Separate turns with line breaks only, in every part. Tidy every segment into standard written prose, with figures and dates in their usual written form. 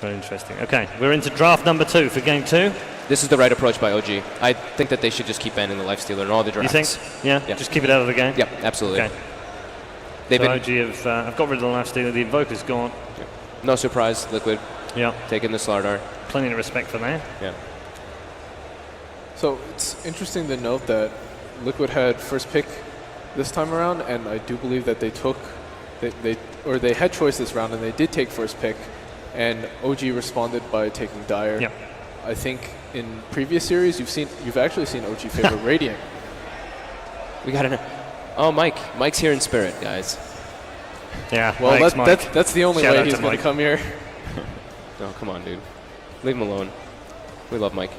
Very interesting. Okay, we're into draft number 2 for game 2.
This is the right approach by OG. I think that they should just keep banning the Lifestealer in all the drafts.
You think? Yeah? Just keep it out of the game?
Yep, absolutely.
Okay. So OG have got rid of the Lifestealer. The Invoker's gone.
Yep. No surprise, Liquid.
Yeah.
Taking the Slardar.
Plenty of respect for that.
Yeah.
So it's interesting to note that Liquid had first pick this time around, and I do believe that they took, they had choice this round, and they did take first pick, and OG responded by taking Dire.
Yep.
I think in previous series you've actually seen OG favor Radiant.
We got an. Oh, Mike. Mike's here in spirit, guys.
Yeah.
Well, that's the only way he's going to come here.
No, come on, dude. Leave him alone. We love Mike.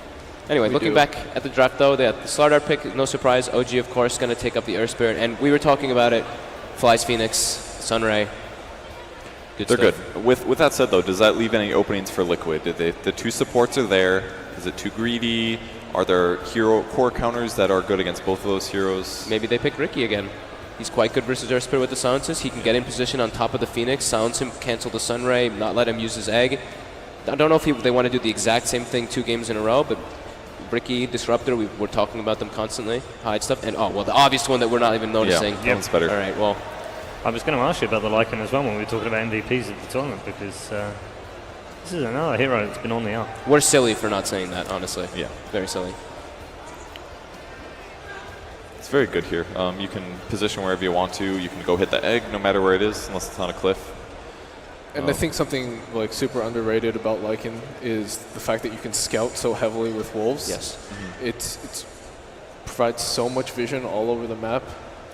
Anyway, looking back at the draft, though, they had the Slardar pick, no surprise. OG, of course, going to take up the Earth Spirit. And we were talking about it. Flies Phoenix, Sunray.
They're good. With that said, though, does that leave any openings for Liquid? The 2 supports are there. Is it too greedy? Are there hero core counters that are good against both of those heroes?
Maybe they pick Ricky again. He's quite good versus Earth Spirit with the silences. He can get in position on top of the Phoenix, silence him, cancel the Sunray, not let him use his egg. I don't know if they want to do the exact same thing 2 games in a row, but Ricky, Disruptor, we're talking about them constantly. Hide stuff. And, the obvious one that we're not even noticing.
Yeah, that one's better.
All right, well.
I was going to ask you about the Lycan as well when we were talking about MVPs at the tournament, because this is another hero that's been on the up.
We're silly for not saying that, honestly.
Yeah.
Very silly.
It's very good here. You can position wherever you want to. You can go hit the egg no matter where it is, unless it's on a cliff.
And I think something like super underrated about Lycan is the fact that you can scout so heavily with wolves.
Yes.
Mm-hmm. It's provides so much vision all over the map.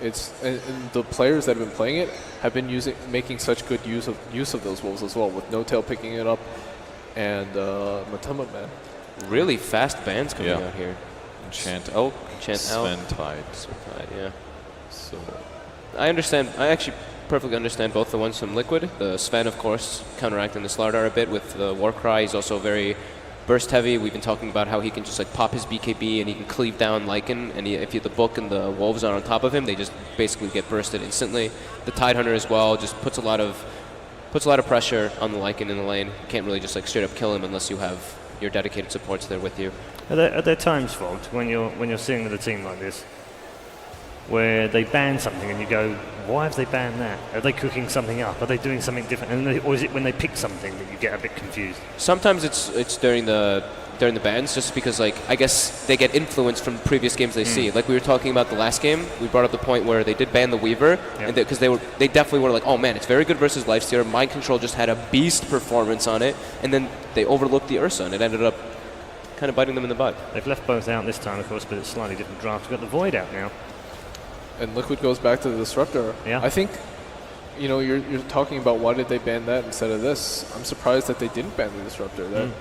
And the players that have been playing it have been making such good use of those wolves as well, with No Tail picking it up and Matama Man.
Really fast bans coming out here.
Enchant Elk,
Sven
Tide,
yeah.
So
I understand. I actually perfectly understand both the ones from Liquid. The Sven, of course, counteracting the Slardar a bit with the Warcry. He's also very burst heavy. We've been talking about how he can just like pop his BKB and he can cleave down Lycan. And if the Book and the Wolves are on top of him, they just basically get bursted instantly. The Tidehunter as well just puts a lot of pressure on the Lycan in the lane. You can't really just like straight up kill him unless you have your dedicated supports there with you.
Are there times, Fogged, when you're sitting with a team like this, where they ban something and you go, why have they banned that? Are they cooking something up? Are they doing something different? Or is it when they pick something that you get a bit confused?
Sometimes it's during the bans, just because like I guess they get influence from previous games they see. Like we were talking about the last game, we brought up the point where they did ban the Weaver, and because they definitely were like, oh man, it's very good versus Lifestealer. Mind Control just had a beast performance on it, and then they overlooked the Ursa, and it ended up kind of biting them in the butt.
They've left both out this time, of course, but it's a slightly different draft. We've got the Void out now. And
Liquid goes back to the Disruptor.
Yeah.
I think, you're talking about why did they ban that instead of this. I'm surprised that they didn't ban the Disruptor.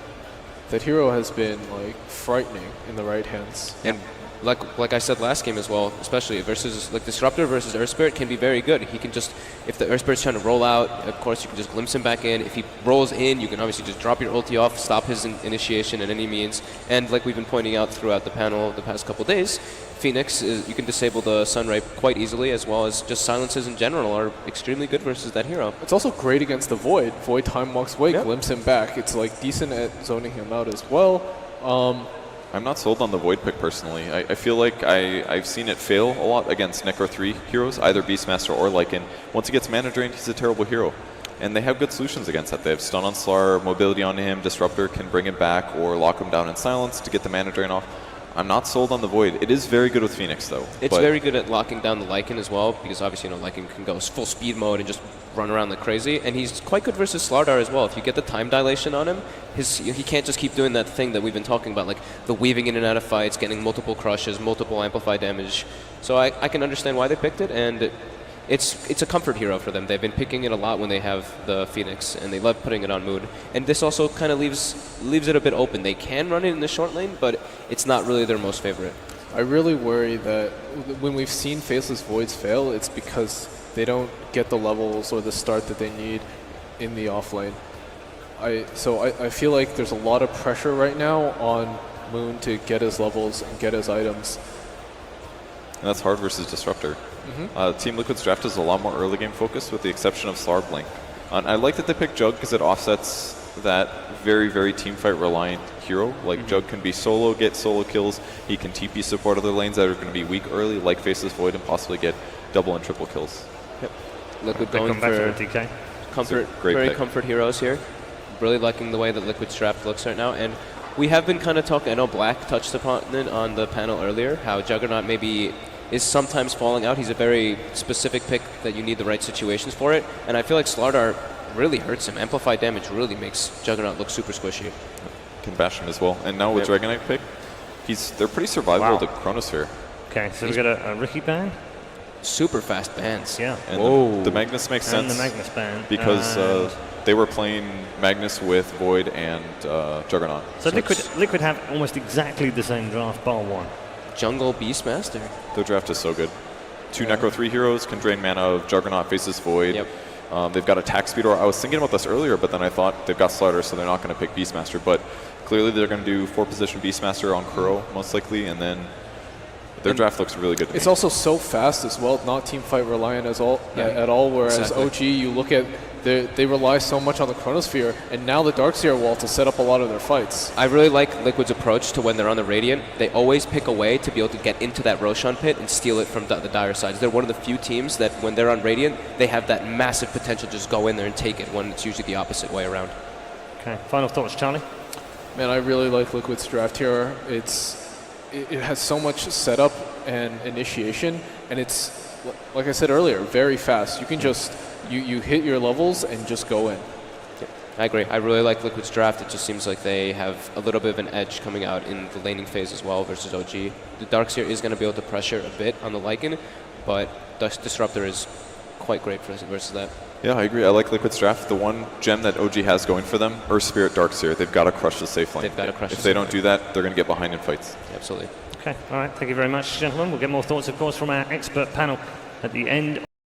That hero has been like frightening in the right hands.
And like I said last game as well, especially versus like Disruptor versus Earth Spirit can be very good. He can just, if the Earth Spirit's trying to roll out, of course you can just glimpse him back in. If he rolls in, you can obviously just drop your ulti off, stop his initiation at any means. And like we've been pointing out throughout the panel the past couple days, Phoenix, you can disable the Sunray quite easily, as well as just silences in general are extremely good versus that hero.
It's also great against the Void. Void time walks away, glimpse him back. It's like decent at zoning him out as well.
I'm not sold on the Void pick personally. I feel like I've seen it fail a lot against Necro 3 heroes, either Beastmaster or Lycan. Once he gets mana drained, he's a terrible hero. And they have good solutions against that. They have stun on Slar, mobility on him, Disruptor can bring him back or lock him down in silence to get the mana drain off. I'm not sold on the Void. It is very good with Phoenix, though.
It's very good at locking down the Lycan as well, because obviously, Lycan can go full speed mode and just run around like crazy. And he's quite good versus Slardar as well. If you get the time dilation on him, he can't just keep doing that thing that we've been talking about, like the weaving in and out of fights, getting multiple crushes, multiple amplify damage. So I can understand why they picked it, and it's a comfort hero for them. They've been picking it a lot when they have the Phoenix, and they love putting it on Mood. And this also kind of leaves it a bit open. They can run it in the short lane, but it's not really their most favorite.
I really worry that when we've seen Faceless Voids fail, it's because they don't get the levels or the start that they need in the off lane. So I feel like there's a lot of pressure right now on Moon to get his levels and get his items.
And that's hard versus Disruptor. Team Liquid's draft is a lot more early game focused with the exception of Slar Blink. And I like that they picked Jug because it offsets that very, very team fight reliant hero. Like Jug can be solo, get solo kills. He can TP support other lanes that are going to be weak early, like Faceless Void, and possibly get double and triple kills.
Yep. Liquid
They
going
come back
for
to DK.
comfort,
great
very
pick.
comfort heroes here. Really liking the way that Liquid's draft looks right now. And we have been kind of talking, I know Black touched upon it on the panel earlier, how Juggernaut maybe is sometimes falling out. He's a very specific pick that you need the right situations for it. And I feel like Slardar really hurts him. Amplified damage really makes Juggernaut look super squishy.
Can bash him as well. And now with
Yep.
Dragonite pick, they're pretty survivable
Wow.
to Chronosphere.
Okay, so we got a Ricky ban.
Super fast bans.
Yeah.
And
Whoa.
the Magnus makes
And
sense
the Magnus ban.
because they were playing Magnus with Void and Juggernaut.
so Liquid have almost exactly the same draft, bar one.
Jungle Beastmaster.
Their draft is so good. Two Necro 3 heroes can drain mana of Juggernaut, Faces Void.
Yep.
They've got attack speed, or I was thinking about this earlier, but then I thought they've got Slider, so they're not going to pick Beastmaster. But clearly they're going to do 4-position Beastmaster on Kuro, most likely, and then their draft looks really good to
It's
me.
also so fast as well, not team fight reliant at all. Whereas
exactly.
OG, you look at they rely so much on the Chronosphere, and now the Darkseer wall to set up a lot of their fights.
I really like Liquid's approach to when they're on the Radiant. They always pick a way to be able to get into that Roshan pit and steal it from the dire sides. They're one of the few teams that when they're on Radiant, they have that massive potential to just go in there and take it, when it's usually the opposite way around.
Okay, final thoughts, Charlie?
Man, I really like Liquid's draft here. It has so much setup and initiation, and it's, like I said earlier, very fast. You can just, you hit your levels and just go in.
I agree. I really like Liquid's draft. It just seems like they have a little bit of an edge coming out in the laning phase as well versus OG. The Darkseer is going to be able to pressure a bit on the Lycan, but Disruptor is quite great versus that.
Yeah, I agree. I like Liquid's draft. The one gem that OG has going for them, Earth Spirit Darkseer. They've got to crush the safe lane.
They've got to crush
If
the
they
safe
don't
lane.
do that, they're going to get behind in fights.
Absolutely.
Okay, all right. Thank you very much, gentlemen. We'll get more thoughts, of course, from our expert panel at the end.